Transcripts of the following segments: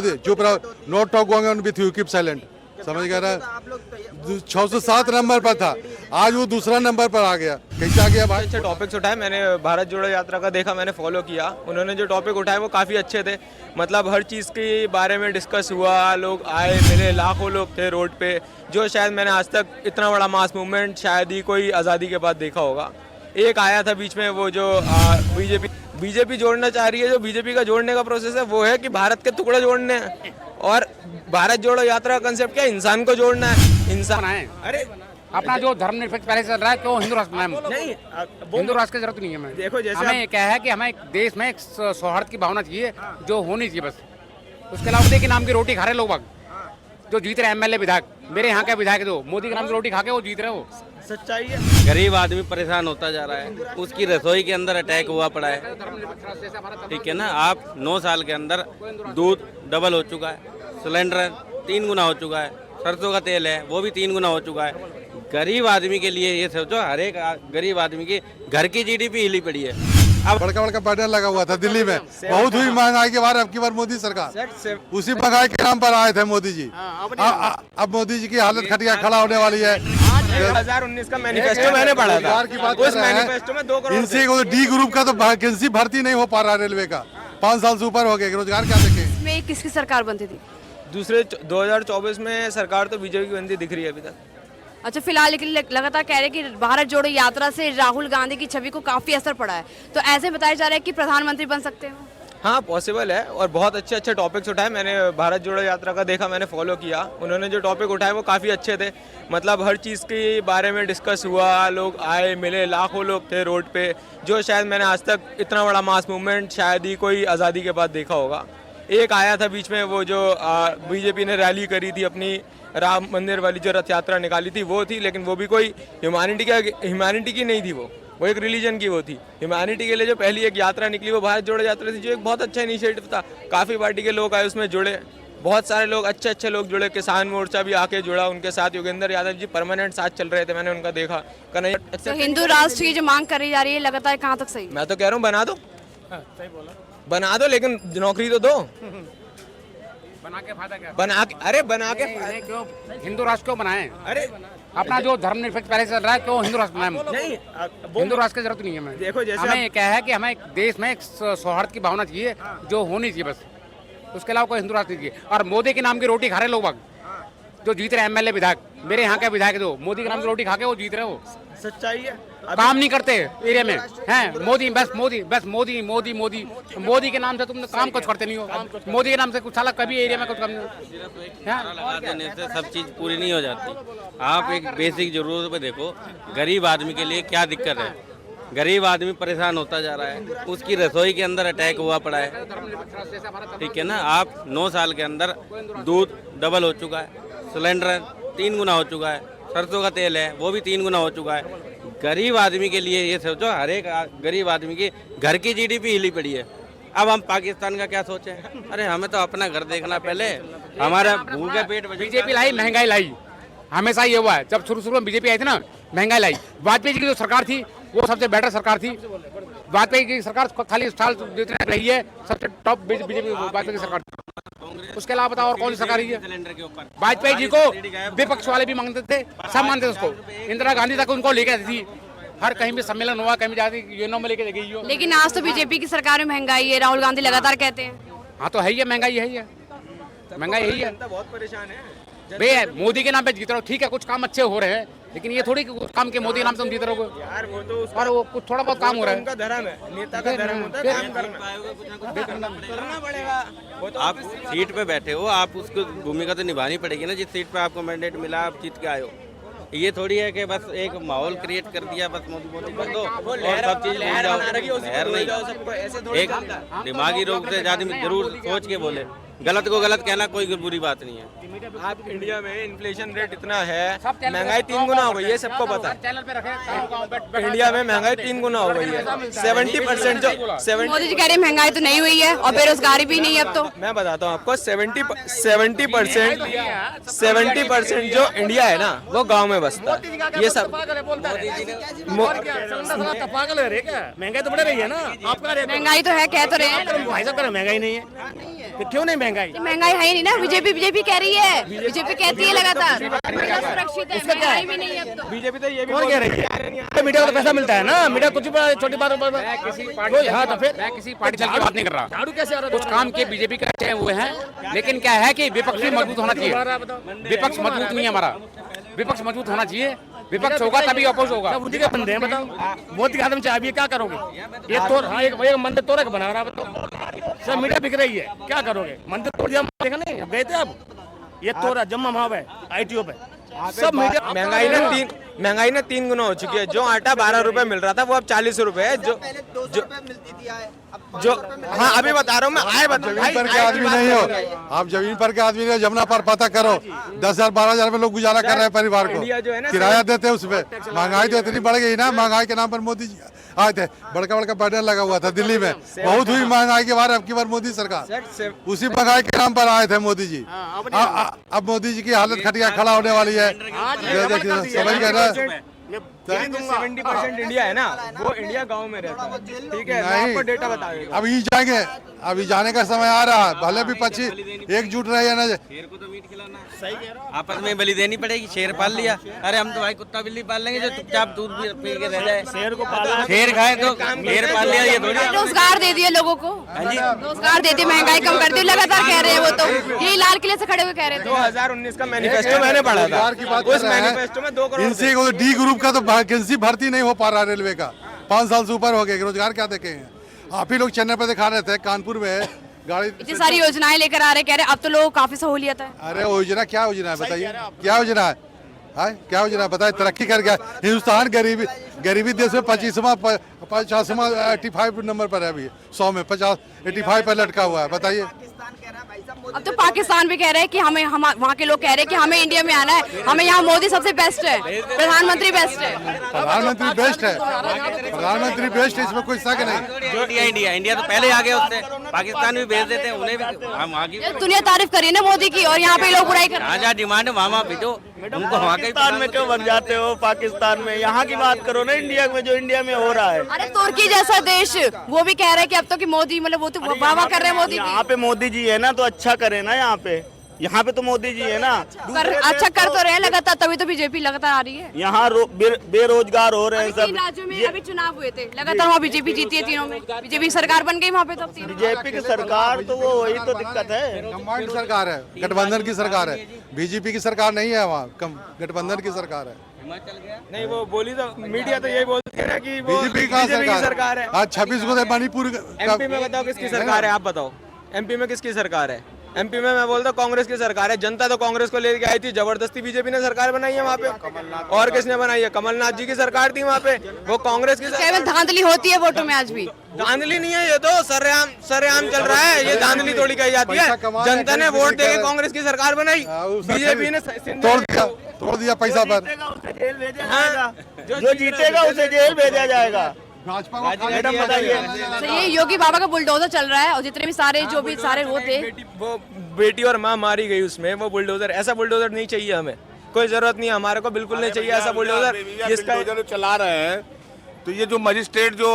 मोदी चुप रहो, no talk going with you, keep silent. समझ गया? 607 नंबर पर था, आज वो दूसरा नंबर पर आ गया। कैसे आ गया भाई? अच्छे टॉपिक्स उठाए, मैंने भारत जोड़ो यात्रा का देखा, मैंने फॉलो किया। उन्होंने जो टॉपिक उठाए वो काफ़ी अच्छे थे। मतलब हर चीज़ के बारे में डिस्कस हुआ, लोग आए मिले, लाखों लोग थे रोड पे, जो शायद मैंने आज तक इतना बड़ा मास मूवमेंट शायद ही कोई आज़ादी के बाद देखा होगा। एक आया था बीच में वो जो बीजेपी जोड़ना चाह रही है, जो बीजेपी का जोड़ने का प्रोसेस है वो है कि भारत के टुकड़े जोड़ने हैं, और भारत जोड़ो यात्रा का कंसेप्ट क्या है? इंसान को जोड़ना है। इंसान है। अरे अपना जो धर्मनिरपेक्ष पहले से चल रहा है, क्यों हिंदू राष्ट्र बनाए? नहीं, हिंदू राष्ट्र की जरूरत नहीं है हमें। देखो जैसे हमें क्या है कि हमें एक देश में एक सौहार्द की भावना चाहिए, जो होनी चाहिए बस। उसके अलावा मोदी के नाम की रोटी खा रहे लोग बाग, जो जीत रहे एमएलए विधायक, मेरे यहाँ के विधायक जो मोदी के नाम की रोटी खा के वो जीत रहे हो। सच्चाई है। गरीब आदमी परेशान होता जा रहा है, उसकी रसोई के अंदर अटैक हुआ पड़ा है, ठीक है ना। आप 9 साल के अंदर दूध डबल हो चुका है, सिलेंडर 3 गुना हो चुका है, सरसों का तेल है वो भी 3 गुना हो चुका है। गरीब आदमी के लिए ये सोचो, हर एक गरीब आदमी की घर की जीडीपी हिली पड़ी है। अब बड़का बड़का बैनर लगा हुआ था दिल्ली में, बहुत हुई महंगाई के बार, अब की बार मोदी सरकार, उसी महंगाई के नाम पर आए थे मोदी जी। अब मोदी जी की हालत खटिया खड़ा होने वाली है। 2019 का मैनिफेस्टो मैंने पढ़ा था, रोजगार की बात उस कर रहे हैं। मैनिफेस्टो में 2 करोड़ इनसे डी ग्रुप का तो वैकेंसी भर्ती नहीं हो पा रहा रेलवे का, 5 साल से ऊपर हो गए, रोजगार क्या देखे? में किसकी सरकार बनती थी? दूसरे 2024 में सरकार तो बीजेपी की बनती दिख रही है अभी तक। अच्छा, फिलहाल लेकिन लगातार कह रहे हैं कि भारत जोड़ो यात्रा से राहुल गांधी की छवि को काफी असर पड़ा है, तो ऐसे बताया जा रहा है कि प्रधानमंत्री बन सकते हो? हाँ पॉसिबल है, और बहुत अच्छे अच्छे टॉपिक्स उठाए, मैंने भारत जोड़ो यात्रा का देखा, मैंने फॉलो किया। उन्होंने जो टॉपिक उठाए वो काफ़ी अच्छे थे। मतलब हर चीज़ के बारे में डिस्कस हुआ, लोग आए मिले, लाखों लोग थे रोड पे, जो शायद मैंने आज तक इतना बड़ा मास मूवमेंट शायद ही कोई आज़ादी के बाद देखा होगा। एक आया था बीच में वो जो बीजेपी ने रैली करी थी अपनी, राम मंदिर वाली जो रथ यात्रा निकाली थी वो थी, लेकिन वो भी कोई ह्यूमैनिटी की नहीं थी, वो एक रिलीजन की वो थी। ह्यूमैनिटी के लिए जो पहली एक यात्रा निकली वो भारत जोड़ो यात्रा थी, जो एक बहुत अच्छा इनिशिएटिव था। काफ़ी पार्टी के लोग आए उसमें जुड़े, बहुत सारे लोग अच्छे अच्छे लोग जुड़े, किसान मोर्चा भी आके जुड़ा उनके साथ, योगेंद्र यादव जी परमानेंट साथ चल रहे थे, मैंने उनका देखा। तो हिंदू राष्ट्र की जो मांग करी जा रही है लगातार, कहाँ तक सही? मैं तो कह रहा हूँ बना दो, बना दो, लेकिन नौकरी तो दो। बना के फायदा क्या? बना के क्यों हिंदू राष्ट्र क्यों बनाए? अरे अपना जो धर्मनिरपेक्ष पहले से चल रहा है, क्यों हिंदू राष्ट्र बनाए? नहीं, हिंदू राष्ट्र की जरूरत नहीं है हमें। देखो जैसे हमें क्या है कि हमें एक देश में एक सौहार्द की भावना चाहिए, जो होनी चाहिए बस। उसके अलावा कोई हिंदू राष्ट्र नहीं चाहिए। और मोदी के नाम की रोटी खा रहे लोग बाग, जो जीत रहे एमएलए विधायक, मेरे यहाँ के विधायक जो मोदी के नाम की रोटी खा के वो जीत रहे हो। सच्चाई है। काम नहीं करते एरिया में हैं, मोदी बस मोदी बस मोदी मोदी मोदी मोदी के नाम से तुम काम कुछ करते नहीं हो। मोदी के नाम से कुछ साला कभी एरिया में कुछ काम नहीं लगा देने से सब चीज़ पूरी नहीं हो जाती। आप एक बेसिक जरूरत पे देखो, गरीब आदमी के लिए क्या दिक्कत है। गरीब आदमी परेशान होता जा रहा है, उसकी रसोई के अंदर अटैक हुआ पड़ा है, ठीक है ना। आप 9 साल के अंदर दूध डबल हो चुका है, सिलेंडर 3 गुना हो चुका है, सरसों का तेल है वो भी 3 गुना हो चुका है। गरीब आदमी के लिए ये सोचो, हर एक गरीब आदमी की घर की जीडीपी हिली पड़ी है। अब हम पाकिस्तान का क्या सोचें? अरे हमें तो अपना घर देखना पहले, हमारा भूखे पेट। बीजेपी लाई महंगाई लाई, हमेशा ये हुआ है। जब शुरू में बीजेपी आई थी ना, महंगाई लाई। वाजपेयी जी की जो सरकार थी वो सबसे बेटर सरकार थी। वाजपेयी की सरकार खाली साल जितने रही है सबसे टॉप बीजेपी वाजपेयी की सरकार। उसके अलावा बताओ और कौन सी सरकार है? वाजपेयी जी को विपक्ष वाले भी मांगते थे, सब मानते थे उसको। इंदिरा गांधी तक उनको लेके आती थी, हर कहीं भी सम्मेलन हुआ, कहीं जाती यूएनओ में लेके गई हो। लेकिन आज तो बीजेपी की सरकार में महंगाई है, राहुल गांधी लगातार कहते हैं। हाँ तो है ही है, महंगाई है ही है, महंगाई है ही है। बहुत परेशान है भैया मोदी के नाम पे जीत रहे हो, ठीक है कुछ काम अच्छे हो रहे हैं, लेकिन ये थोड़ी कुछ काम के मोदी के नाम से तुम जीत रहे हो यार। वो तो और वो कुछ थोड़ा बहुत काम हो रहा है। उनका धर्म है, नेता का धर्म होता है, काम करना पड़ेगा। वो तो आप सीट पे बैठे हो, आप उसको भूमिका तो निभानी पड़ेगी ना, जिस सीट पे आपको मैंडेट मिला आप जीत के आए हो। ये थोड़ी है कि बस एक माहौल क्रिएट कर दिया, बस मोदी कर दो और सब चीज भूल जाओ। लहर नहीं, एक दिमागी रोग से आदमी जरूर सोच के बोले। गलत को गलत कहना कोई बुरी बात नहीं है। आप इंडिया में इन्फ्लेशन रेट इतना है, महंगाई 3 गुना हो गई है, सबको पता है। इंडिया में महंगाई 3 गुना हो गई है। 70% जो मोदी जी कह रहे हैं महंगाई तो नहीं हुई है और बेरोजगारी भी नहीं है अब तो। मैं बताता हूँ आपको, 70% जो इंडिया है ना वो गांव में बसता है। ये सब पागल है क्या? महंगाई तो बढ़ रही है ना, आपका महंगाई तो है, कह तो रहे हैं। भाई साहब महंगाई नहीं है, क्यों नहीं? महंगाई। महंगाई है ही नहीं ना, बीजेपी कह रही है, बीजेपी कहती है लगातार महिला सुरक्षित है, महंगाई भी नहीं है अब तो। बीजेपी तो ये भी कौन कह रही है? मीडिया को तो पैसा मिलता है ना, मीडिया कुछ भी छोटी बात पर हाँ तो फिर मैं किसी पार्टी की बात नहीं कर रहा। झाड़ू कैसे आ रहा है? कुछ काम के बीजेपी का अच्छे हुए हैं, लेकिन क्या है कि विपक्ष भी मजबूत होना चाहिए। विपक्ष मजबूत नहीं है हमारा, विपक्ष मजबूत होना चाहिए। विपक्ष होगा तभी अपोज होगा। मोदी के बंदे हैं, बताओ मोदी का आदम चाबी है, क्या करोगे? ये तो हाँ एक मंदिर तोड़ के बना रहा है, बताओ सब मीडिया बिक रही है, क्या करोगे? मंदिर तोड़ दिया, देखा नहीं गए थे अब, ये तोड़ा जम्मा भाव है ITO पे सब मीडिया। महंगाई ना 3 गुना हो चुकी है। जो आटा 12 रुपए मिल रहा था वो अब 40 रुपए है। जो हाँ अभी बता रहा हूँ मैं, आए जमीन पर के आदमी नहीं हो आप, जमीन पर के आदमी नहीं हो, जमुना पर पता करो 10,000 12,000 में लोग गुजारा कर रहे हैं परिवार को, इंडिया जो है ना किराया देते हैं उसपे। महंगाई तो इतनी बढ़ गई ना, महंगाई के नाम पर मोदी जी आए थे, बड़का बड़का बैनर लगा हुआ था दिल्ली में, बहुत हुई महंगाई के बार अब की बार मोदी सरकार, उसी महंगाई के नाम पर आए थे मोदी जी। अब मोदी जी की हालत खटिया खड़ा होने वाली है, समझ गए ना। 70% इंडिया है ना, वो इंडिया गांव में रहता है, ठीक है? मैं आपको डेटा बता देता हूं। अभी जाएंगे, अभी जाने का समय आ रहा है, भले भी 25 एकजुट रहे ना। शेर को तो मीट खिलाना सही कह रहा, आपस में बलि देनी पड़ेगी। शेर पाल लिया, अरे हम तो भाई कुत्ता बिल्ली पाल लेंगे जो चुपचाप दूध पी के रह जाए। शेर को पाला, शेर खाए तो शेर पाल लिया, ये थोड़ी। रोजगार दे दिए लोगों को, रोजगार दे दिए, महंगाई कम कर दी, लगातार कह रहे हैं वो तो, यही लाल किले से खड़े हुए कह रहे थे। 2019 का मैनिफेस्टो मैंने पढ़ा था, उस मैनिफेस्टो में 2 करोड़ इनसे डी ग्रुप का तो वैकेंसी भर्ती नहीं हो पा रहा रेलवे का, 5 साल से ऊपर हो गए, रोजगार क्या देखेंगे? आप ही लोग चेन्नई पर दिखा रहे थे, कानपुर में गाड़ी इतनी सारी योजनाएं लेकर आ रहे, कह रहे अब तो लोगों को काफी सहूलियत है। अरे योजना क्या योजना है बताइए, क्या योजना है? क्या योजना है बताइए? तरक्की कर गया हिंदुस्तान, गरीबी देश में 25वां 85 नंबर पर है, अभी 100 में 85 पर लटका हुआ है, बताइए। अब तो पाकिस्तान भी कह रहे हैं कि हम वहाँ के लोग कह रहे हैं कि हमें इंडिया में आना है, हमें यहाँ मोदी सबसे बेस्ट है, प्रधानमंत्री बेस्ट है। प्रधानमंत्री बेस्ट है, प्रधानमंत्री बेस्ट है, इसमें कोई शक नहीं। इंडिया तो पहले आ गए उससे, पाकिस्तान भी भेज देते हैं उन्हें भी, हम आगे दुनिया तारीफ करी ना मोदी की, और यहाँ पे लोग बुराई कर रहे हैं। जहाँ डिमांड है वहाँ भेजो उनको। पाकिस्तान में क्यों बन जाते हो? पाकिस्तान में, यहाँ की बात करो ना, इंडिया में जो इंडिया में हो रहा है। अरे तुर्की जैसा देश, वो भी कह रहे हैं कि अब तो कि मोदी, मतलब वो तो वाह कर रहे हैं मोदी यहाँ पे मोदी जी है ना, तो अच्छा करे ना। यहाँ पे तो मोदी जी है ना, अच्छा कर तो रहे हैं लगातार, तभी तो बीजेपी लगातार आ रही है। यहाँ बेरोजगार हो रहे हैं सब। 3 राज्यों में अभी चुनाव हुए थे, लगातार वहाँ बीजेपी जीती है, तीनों में बीजेपी सरकार बन गई वहाँ पे। तो बीजेपी की सरकार तो वो वही तो दिक्कत है, कंबाइंड सरकार है, गठबंधन की सरकार है, बीजेपी की सरकार नहीं है वहाँ, गठबंधन की सरकार है। नहीं वो बोली तो मीडिया तो यही बोलती है ना कि वो बीजेपी की सरकार है। आज 26 को मणिपुर MP में बताओ किसकी सरकार है, आप बताओ MP में किसकी सरकार है? MP में मैं बोलता कांग्रेस की सरकार है, जनता तो कांग्रेस को लेके आई थी, जबरदस्ती बीजेपी ने सरकार बनाई है वहाँ पे। और किसने बनाई है? कमलनाथ जी की सरकार थी वहाँ पे, वो कांग्रेस की सरकार। धांधली होती है वोटों में आज भी। धांधली नहीं है, ये तो सरेआम चल रहा है, ये धांधली थोड़ी कही जाती है। जनता ने वोट देके कांग्रेस की सरकार बनाई, बीजेपी ने तोड़ दिया पैसा पर। जेल भेजा जाएगा, जो जीतेगा उसे जेल भेजा जाएगा। मैडम बताइए, ये योगी बाबा का बुलडोजर चल रहा है, और जितने भी सारे जो भी सारे वो थे, वो बेटी और माँ मारी गई उसमें, वो बुलडोजर, ऐसा बुलडोजर नहीं चाहिए हमें, कोई जरूरत नहीं है, हमारे को बिल्कुल नहीं चाहिए ऐसा बुलडोजर जिसका चला रहे हैं। तो ये जो मजिस्ट्रेट जो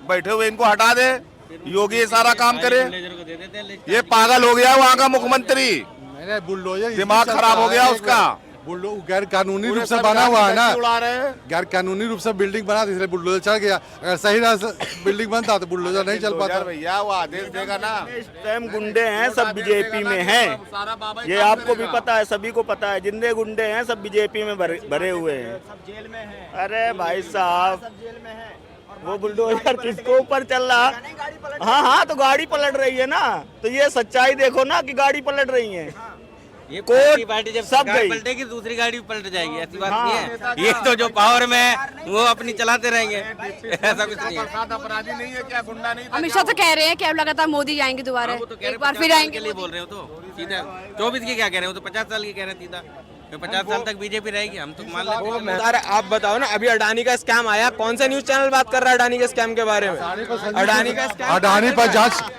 बैठे हुए इनको हटा दे, योगी सारा काम करे। ये पागल हो गया वहाँ का मुख्यमंत्री, बुलडोजर दिमाग खराब हो गया उसका। गैर कानूनी रूप से बना हुआ है ना, गैर कानूनी रूप से बिल्डिंग बना दी, इसलिए बुलडोजर चल गया। अगर सही बिल्डिंग बनता तो बुलडोजर नहीं चल पाता। भैया वो आदेश देगा ना। इस टाइम गुंडे हैं सब बीजेपी में हैं, ये आपको भी पता है, सभी को पता है, जिंदे गुंडे हैं सब बीजेपी में भरे हुए हैं। अरे भाई साहब, वो बुलडोजर किसको ऊपर चल रहा? हाँ तो गाड़ी पलट रही है ना, तो ये सच्चाई देखो ना कि गाड़ी पलट रही है। ये पार्टी जब सब पलटेगी दूसरी गाड़ी पलट जाएगी, ऐसी बात नहीं है। ये तो जो पावर में है वो अपनी चलाते रहेंगे, ऐसा कुछ नहीं है। अपराधी नहीं है क्या, गुंडा नहीं? अमित शाह तो कह रहे हैं कि अब लगातार मोदी आएंगे दोबारा, एक बार फिर आएंगे। लिए बोल रहे हो तो सीधा 24 की क्या कह रहे हो, तो 50 साल की कह रहे हैं सीधा, तो 50 साल तक बीजेपी रहेगी, हम तो मान लेते हैं। आप बताओ ना, अभी अडानी का स्कैम आया, कौन सा न्यूज चैनल बात कर रहा है अडानी के स्कैम के बारे में? अडानी का स्कैम, अडानी पर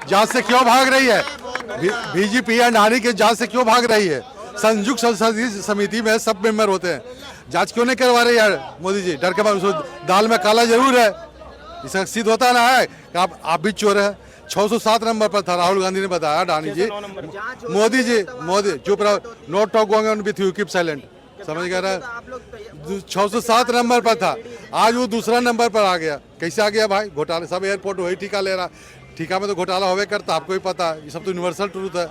जांच से क्यों भाग रही है? बीजेपी अडानी के जांच से क्यों भाग रही है? संयुक्त संसदीय समिति में सब मेंबर होते हैं, जांच क्यों नहीं करवा रहे यार मोदी जी? डर के बाद दाल में काला जरूर है, इसका सिद्ध होता ना है कि आप भी चोर है। 607 नंबर पर था, राहुल गांधी ने बताया, अडानी जी, मोदी चुप रहो, note talk going on with you, keep silent, समझ गए ना? 607 नंबर पर था, आज वो दूसरा नंबर पर आ गया। कैसे आ गया भाई? घोटाले, सब एयरपोर्ट वही ठेका ले रहा, ठेका में तो घोटाला होवे करता, आपको ही पता है, ये सब तो यूनिवर्सल ट्रूथ है।